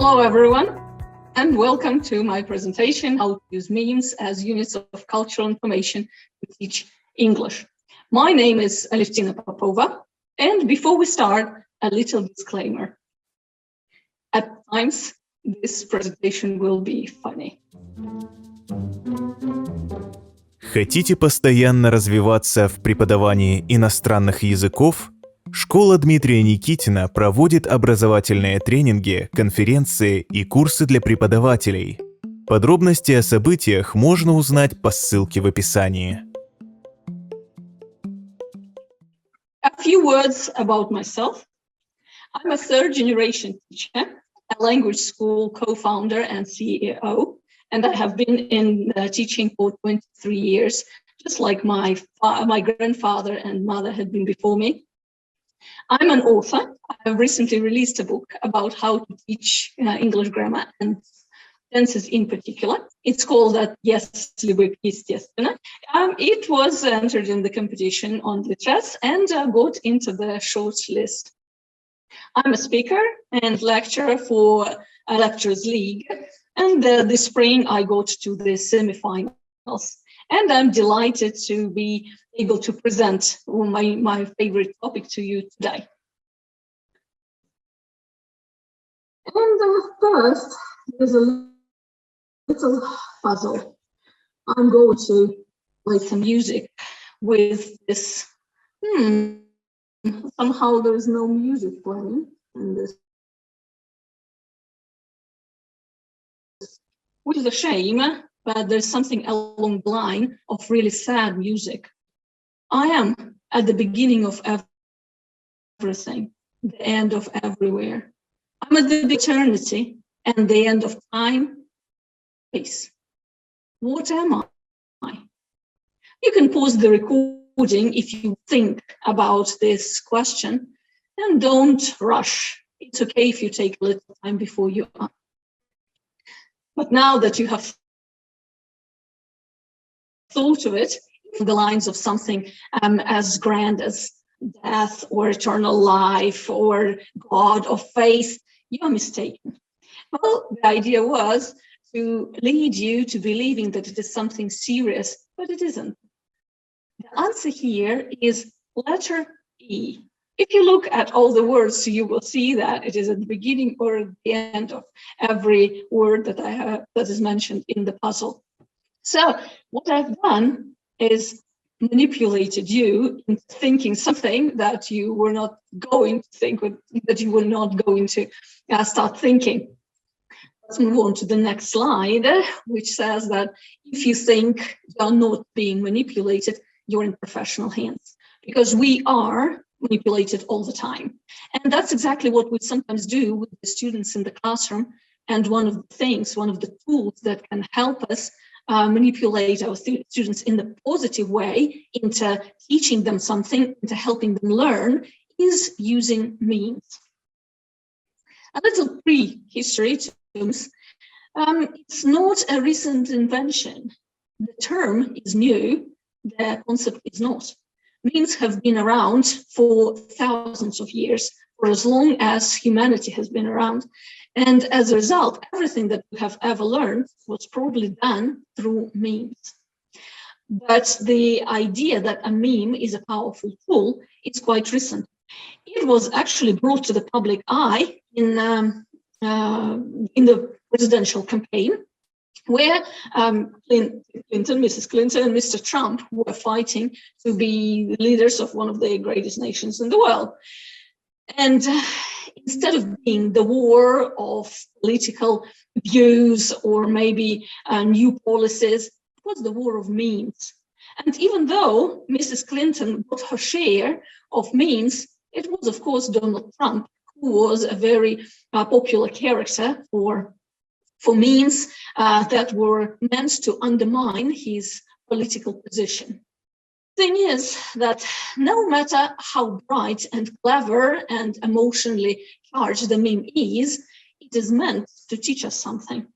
Hello everyone, and welcome to my presentation, How to Use Memes as Units of Cultural Information to Teach English. My name is Alevtina Popova, and before we start, a little disclaimer. At times, this presentation will be funny. Хотите постоянно развиваться в преподавании иностранных языков? Школа Дмитрия Никитина проводит образовательные тренинги, конференции и курсы для преподавателей. Подробности о событиях можно узнать по ссылке в описании. A few words about myself. I'm a third-generation teacher, a language school co-founder and CEO, and I have been in teaching for 23 years, just like my grandfather and mother had been before me. I'm an author. I have recently released a book about how to teach English grammar and tenses in particular. It's called Yes, liebe естественно. It was entered in the competition on Litras and got into the short list. I'm a speaker and lecturer for a Lecturers League, and this spring I got to the semifinals. And I'm delighted to be able to present my favorite topic to you today. And first, there's a little puzzle. I'm going to play some music with this. Somehow there's no music playing in this, which is a shame, but there's something along the line of really sad music. I am at the beginning of everything, the end of everywhere. I'm at the eternity and the end of time, space. What am I? You can pause the recording if you think about this question, and don't rush. It's okay if you take a little time before you answer. But now that you have thought of it, in the lines of something as grand as death or eternal life or God or faith, you're mistaken. Well, the idea was to lead you to believing that it is something serious, but it isn't. The answer here is letter E. If you look at all the words, you will see that it is at the beginning or at the end of every word that I have that is mentioned in the puzzle. So what I've done is manipulated you into thinking something that you were not going to think, that you were not going to start thinking. Let's move on to the next slide, which says that if you think you're not being manipulated, you're in professional hands, because we are manipulated all the time. And that's exactly what we sometimes do with the students in the classroom. And one of the tools that can help us manipulate our students in the positive way into teaching them something, into helping them learn, is using memes. A little pre-history to memes. It's not a recent invention. The term is new, the concept is not. Memes have been around for thousands of years, for as long as humanity has been around. And as a result, everything that we have ever learned was probably done through memes. But the idea that a meme is a powerful tool is quite recent. It was actually brought to the public eye in the presidential campaign, where Mrs. Clinton and Mr. Trump were fighting to be the leaders of one of the greatest nations in the world. And instead of being the war of political views or maybe new policies, it was the war of memes. And even though Mrs. Clinton got her share of memes, it was, of course, Donald Trump, who was a very popular character for memes that were meant to undermine his political position. Thing is that no matter how bright and clever and emotionally charged the meme is, it is meant to teach us something.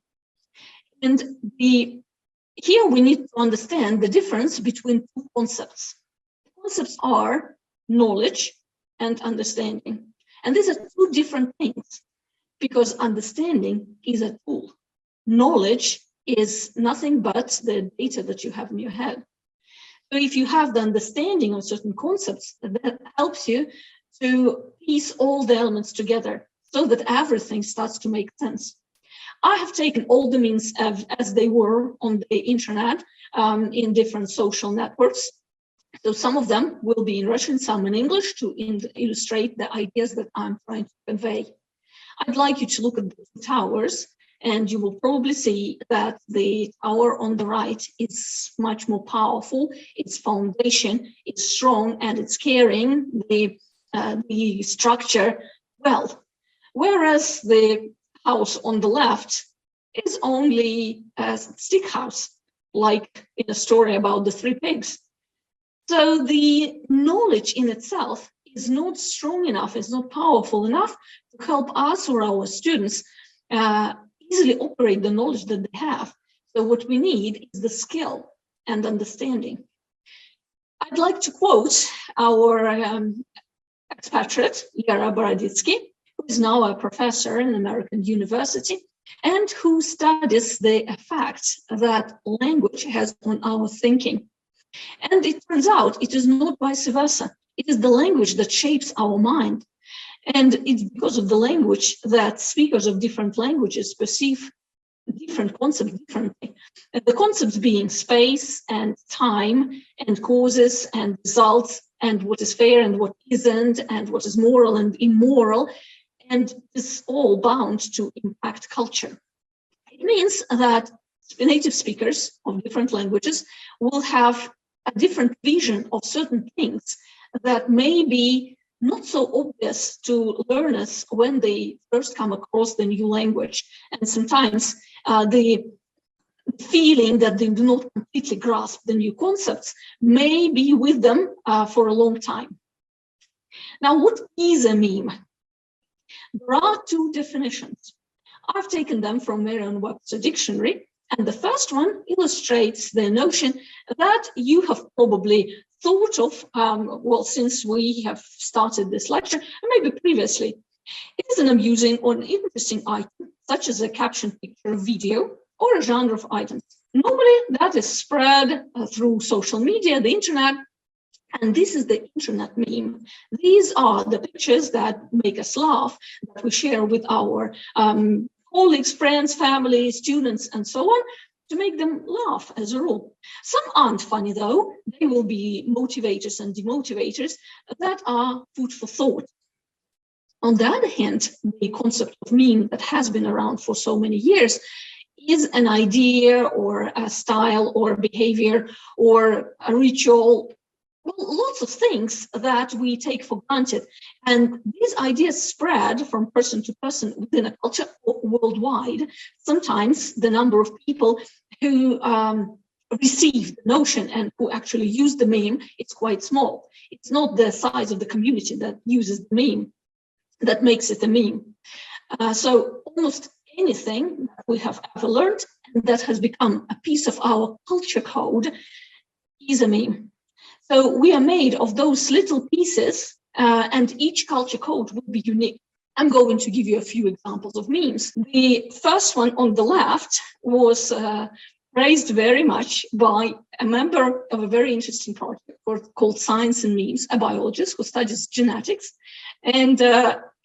And here we need to understand the difference between two concepts. The concepts are knowledge and understanding. And these are two different things. because understanding is a tool. Knowledge is nothing but the data that you have in your head. So if you have the understanding of certain concepts, that helps you to piece all the elements together so that everything starts to make sense. I have taken all the means as they were on the internet in different social networks. So some of them will be in Russian, some in English to illustrate the ideas that I'm trying to convey. I'd like you to look at the towers, and you will probably see that the tower on the right is much more powerful. Its foundation is strong and it's carrying the structure well. Whereas the house on the left is only a stick house, like in a story about the three pigs. So the knowledge in itself is not strong enough, is not powerful enough to help us or our students easily operate the knowledge that they have. So what we need is the skill and understanding. I'd like to quote our expatriate, Yara Boroditsky, who is now a professor in an American university and who studies the effect that language has on our thinking. And it turns out it is not vice versa. It is the language that shapes our mind. And it's because of the language that speakers of different languages perceive different concepts differently. And the concepts being space and time and causes and results and what is fair and what isn't and what is moral and immoral. And this is all bound to impact culture. It means that native speakers of different languages will have a different vision of certain things that may be not so obvious to learners when they first come across the new language. And sometimes the feeling that they do not completely grasp the new concepts may be with them for a long time. Now, what is a meme? There are two definitions. I've taken them from Merriam-Webster Dictionary, and the first one illustrates the notion that you have probably thought of, well, since we have started this lecture, and maybe previously. It is an amusing or an interesting item, such as a caption picture, video, or a genre of items. Normally, that is spread through social media, the internet, and this is the internet meme. These are the pictures that make us laugh, that we share with our colleagues, friends, family, students, and so on, to make them laugh as a rule. Some aren't funny though. They will be motivators and demotivators that are food for thought. On the other hand, the concept of meme that has been around for so many years is an idea or a style or behavior or a ritual, well, lots of things that we take for granted. And these ideas spread from person to person within a culture worldwide. Sometimes the number of people who receive the notion and who actually use the meme, it's quite small. It's not the size of the community that uses the meme that makes it a meme. So almost anything that we have ever learned and that has become a piece of our culture code is a meme. So we are made of those little pieces, and each culture code will be unique. I'm going to give you a few examples of memes. The first one on the left was praised very much by a member of a very interesting project called Science and Memes, a biologist who studies genetics. And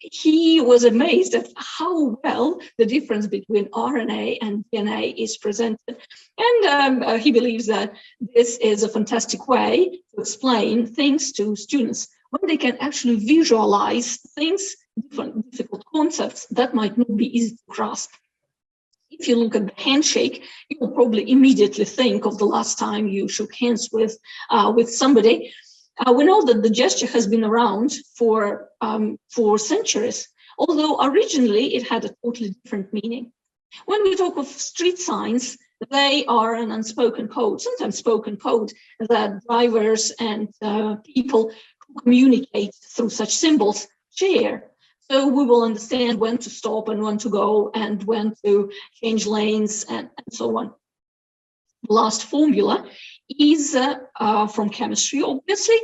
he was amazed at how well the difference between RNA and DNA is presented. And he believes that this is a fantastic way to explain things to students when they can actually visualize things, difficult concepts that might not be easy to grasp. If you look at the handshake, you will probably immediately think of the last time you shook hands with somebody. We know that the gesture has been around for centuries, although originally it had a totally different meaning. When we talk of street signs, they are an unspoken code, sometimes spoken code, that drivers and people who communicate through such symbols share. So we will understand when to stop and when to go and when to change lanes and so on. The last formula is from chemistry, obviously,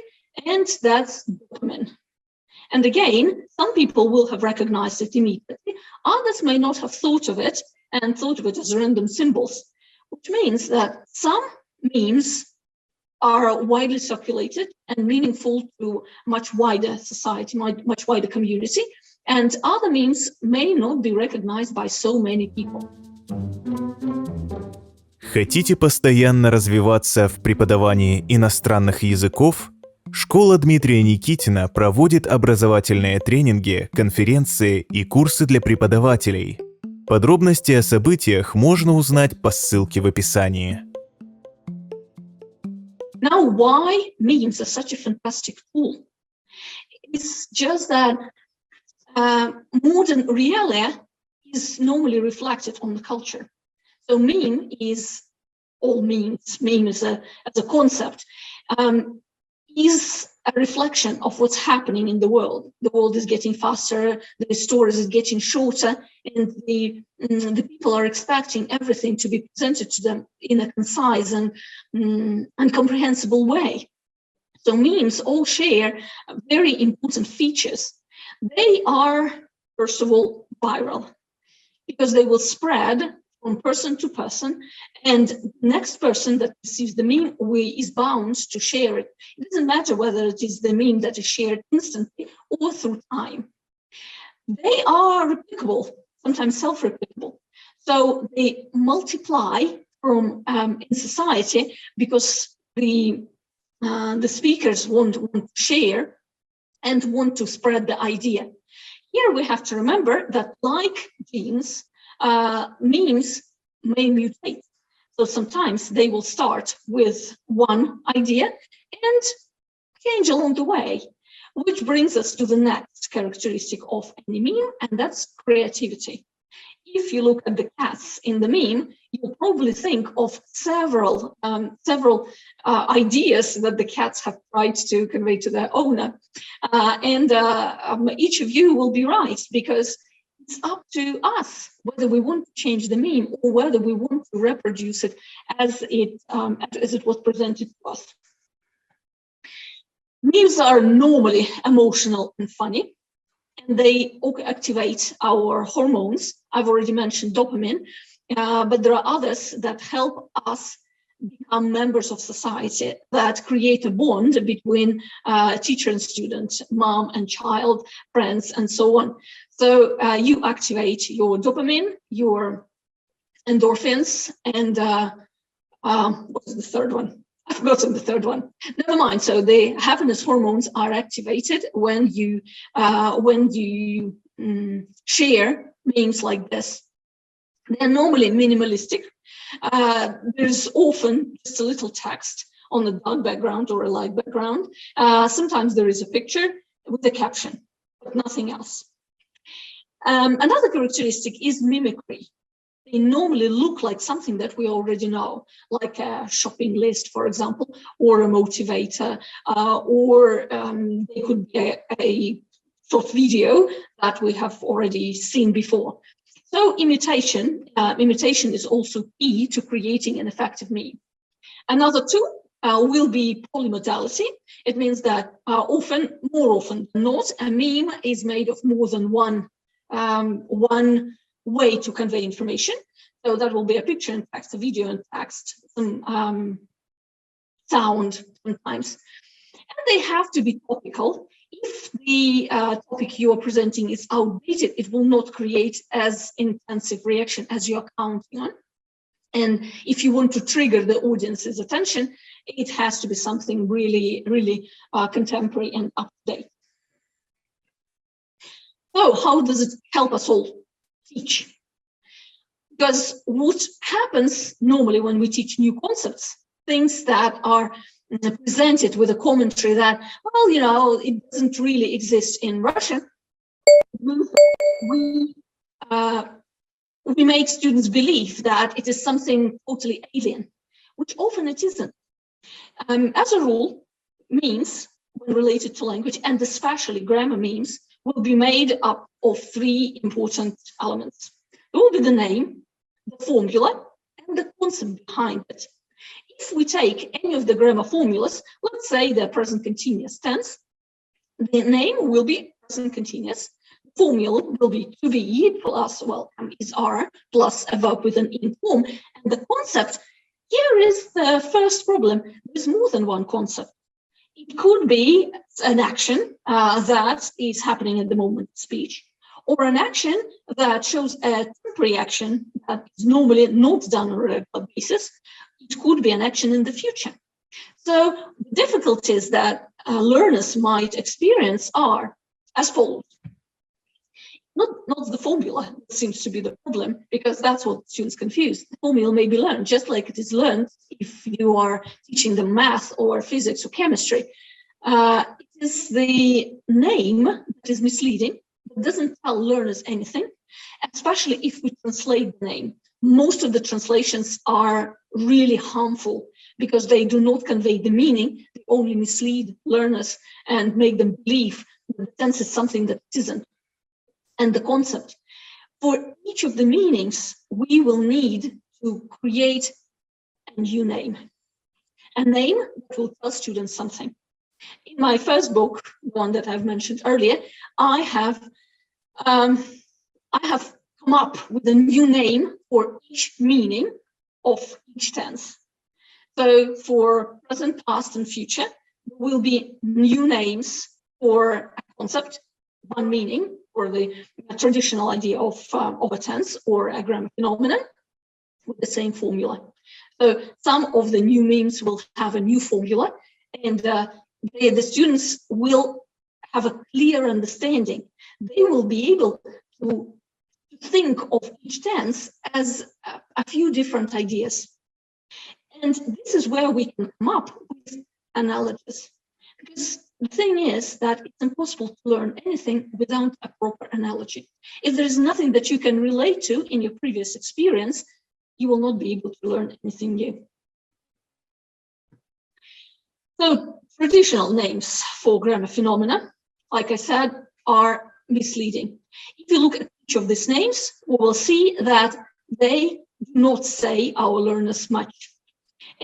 and that's dopamine. And again, some people will have recognized it immediately. Others may not have thought of it and thought of it as random symbols, which means that some memes are widely circulated and meaningful to much wider society, much wider community, and other memes may not be recognized by so many people. Хотите постоянно развиваться в преподавании иностранных языков? Школа Дмитрия Никитина проводит образовательные тренинги, конференции и курсы для преподавателей. Подробности о событиях можно узнать по ссылке в описании. Now, why memes are such a fantastic tool? It's just that modern reality is normally reflected on the culture. So meme is all memes. Meme as a concept is a reflection of what's happening in the world. The world is getting faster, the stories is getting shorter, and the people are expecting everything to be presented to them in a concise and comprehensible way. So memes all share very important features. They are, first of all, viral, because they will spread from person to person, and the next person that receives the meme is bound to share it. It doesn't matter whether it is the meme that is shared instantly or through time. They are replicable, sometimes self-replicable. So they multiply from in society because the speakers want to share and want to spread the idea. Here we have to remember that, like genes, memes may mutate. So sometimes they will start with one idea and change along the way, which brings us to the next characteristic of any meme, and that's creativity. If you look at the cats in the meme, you'll probably think of several ideas that the cats have tried to convey to their owner. Each of you will be right, because it's up to us whether we want to change the meme or whether we want to reproduce it as it was presented to us. Memes are normally emotional and funny, and they activate our hormones. I've already mentioned dopamine, but there are others that help us become members of society, that create a bond between teacher and student, mom and child, friends, and so on. So you activate your dopamine, your endorphins, and what's the third one? I've forgotten the third one. Never mind. So the happiness hormones are activated when you share memes like this. They're normally minimalistic. There's often just a little text on a dark background or a light background. Sometimes there is a picture with a caption, but nothing else. Another characteristic is mimicry. They normally look like something that we already know, like a shopping list, for example, or a motivator, or they could be a short video that we have already seen before. So imitation is also key to creating an effective meme. Another tool will be polymodality. It means that more often than not, a meme is made of more than one way to convey information. So that will be a picture and text, a video and text, some sound sometimes. And they have to be topical. If the topic you are presenting is outdated, it will not create as intensive reaction as you are counting on. And if you want to trigger the audience's attention, it has to be something really, really contemporary and up to date. So how does it help us all teach? Because what happens normally when we teach new concepts, things that are presented with a commentary that, well, you know, it doesn't really exist in Russia, we make students believe that it is something totally alien, which often it isn't. As a rule, memes, when related to language, and especially grammar memes, will be made up of three important elements. It will be the name, the formula, and the concept behind it. If we take any of the grammar formulas, let's say the present continuous tense, the name will be present continuous. Formula will be to be plus, well, is are plus a verb with an in form. And the concept, here is the first problem. There's more than one concept. It could be an action that is happening at the moment of speech, or an action that shows a temporary action that is normally not done on a regular basis. It could be an action in the future. So the difficulties that learners might experience are as follows. Not the formula seems to be the problem, because that's what students confuse. The formula may be learned just like it is learned if you are teaching them math or physics or chemistry. It is the name that is misleading. It doesn't tell learners anything, especially if we translate the name. Most of the translations are really harmful because they do not convey the meaning. They only mislead learners and make them believe that the tense is something that it isn't. And the concept. For each of the meanings, we will need to create a new name. A name that will tell students something. In my first book, one that I've mentioned earlier, I have come up with a new name for each meaning of each tense. So for present, past, and future, there will be new names for a concept, one meaning, or the traditional idea of a tense or a grammar phenomenon with the same formula. So some of the new memes will have a new formula, and the students will have a clear understanding. They will be able to think of each tense as a few different ideas. And this is where we can come up with analogies. Because the thing is that it's impossible to learn anything without a proper analogy. If there is nothing that you can relate to in your previous experience, you will not be able to learn anything new. So traditional names for grammar phenomena, like I said, are misleading. If you look at each of these names, we will see that they do not say our learners much.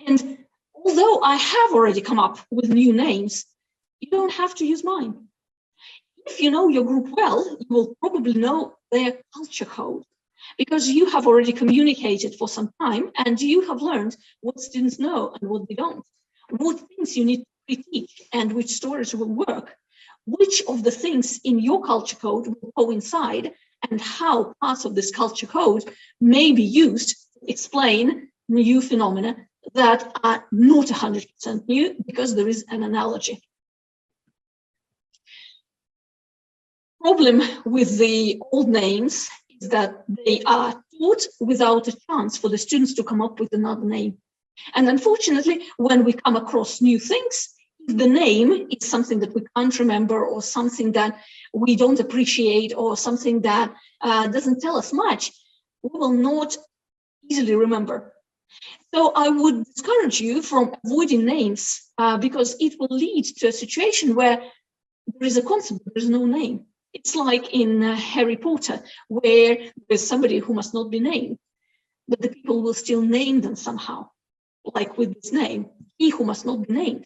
And although I have already come up with new names, you don't have to use mine. If you know your group well, you will probably know their culture code, because you have already communicated for some time and you have learned what students know and what they don't, what things you need to teach and which stories will work, which of the things in your culture code will coincide, and how parts of this culture code may be used to explain new phenomena that are not 100% new because there is an analogy. Problem with the old names is that they are taught without a chance for the students to come up with another name. And unfortunately, when we come across new things, if the name is something that we can't remember, or something that we don't appreciate, or something that doesn't tell us much, we will not easily remember. So I would discourage you from avoiding names because it will lead to a situation where there is a concept, there is no name. It's like in Harry Potter, where there's somebody who must not be named, but the people will still name them somehow, like with this name, he who must not be named.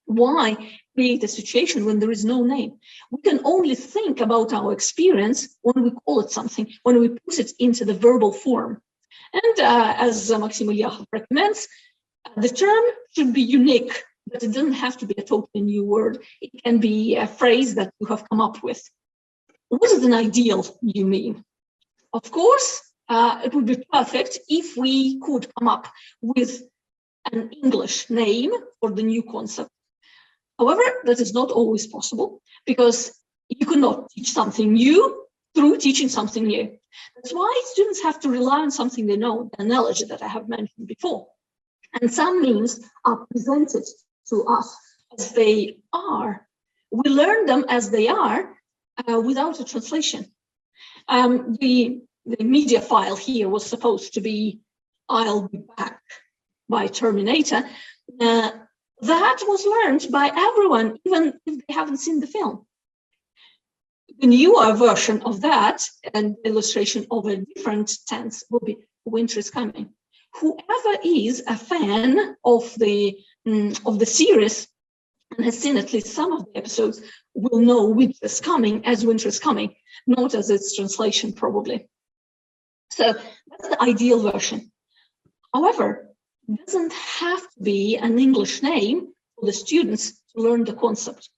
Why create a situation when there is no name? We can only think about our experience when we call it something, when we put it into the verbal form. And as Maxim Ilyachov recommends, the term should be unique, but it doesn't have to be a totally new word. It can be a phrase that you have come up with. What is an ideal new meme? Of course, it would be perfect if we could come up with an English name for the new concept. However, that is not always possible, because you cannot teach something new through teaching something new. That's why students have to rely on something they know, the analogy that I have mentioned before. And some memes are presented to us as they are. We learn them as they are without a translation. The media file here was supposed to be "I'll be back" by Terminator. That was learned by everyone, even if they haven't seen the film. The newer version of that, an illustration of a different tense, will be "Winter is coming." Whoever is a fan of the series and has seen at least some of the episodes will know winter is coming as winter is coming, not as its translation probably. So that's the ideal version. However, it doesn't have to be an English name for the students to learn the concept.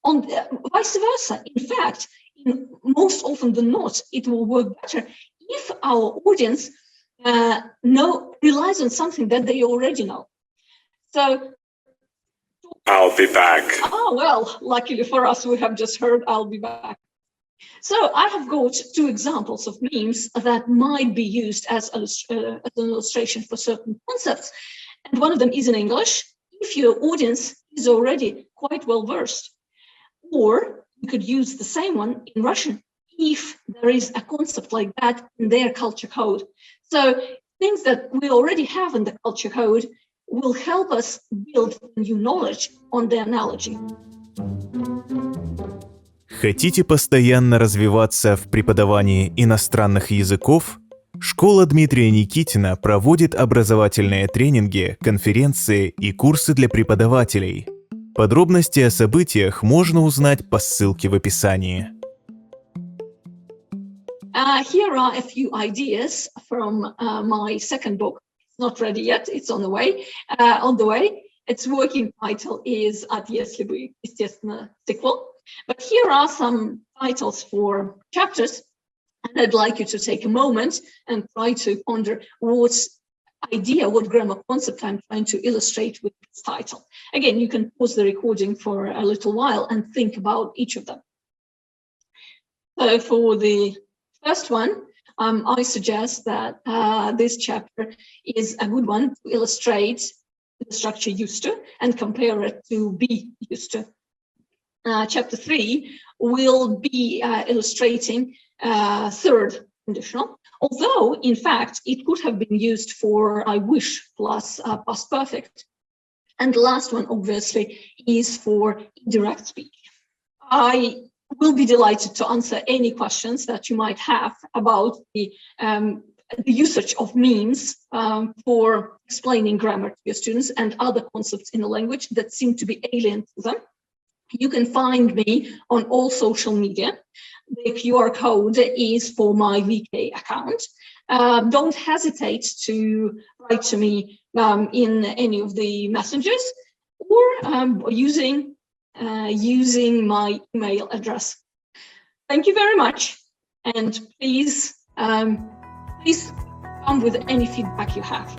Vice versa, in fact, most often than not, it will work better if our audience relies on something that they already know. So, I'll be back. Oh, well, luckily for us, we have just heard I'll be back. So I have got two examples of memes that might be used as an illustration for certain concepts. And one of them is in English, if your audience is already quite well versed. Or you could use the same one in Russian if there is a concept like that in their culture code. So things that we already have in the culture code will help us build new knowledge on the analogy. Хотите постоянно развиваться в преподавании иностранных языков? Школа Дмитрия Никитина проводит образовательные тренинги, конференции и курсы для преподавателей. Подробности о событиях можно узнать по ссылке в описании. Here are a few ideas from my second book. It's not ready yet. It's on the way. Its working title is «От если бы, естественно, sequel». But here are some titles for chapters, and I'd like you to take a moment and try to ponder what grammar concept I'm trying to illustrate with this title. Again, you can pause the recording for a little while and think about each of them. So for the first one, I suggest that this chapter is a good one to illustrate the structure used to and compare it to be used to. Chapter 3 will be illustrating third conditional, although in fact it could have been used for I wish plus past perfect. And the last one obviously is for indirect speech. I will be delighted to answer any questions that you might have about the usage of memes for explaining grammar to your students and other concepts in the language that seem to be alien to them. You can find me on all social media. The QR code is for my VK account. Don't hesitate to write to me in any of the messengers or using my email address. Thank you very much, and please come with any feedback you have.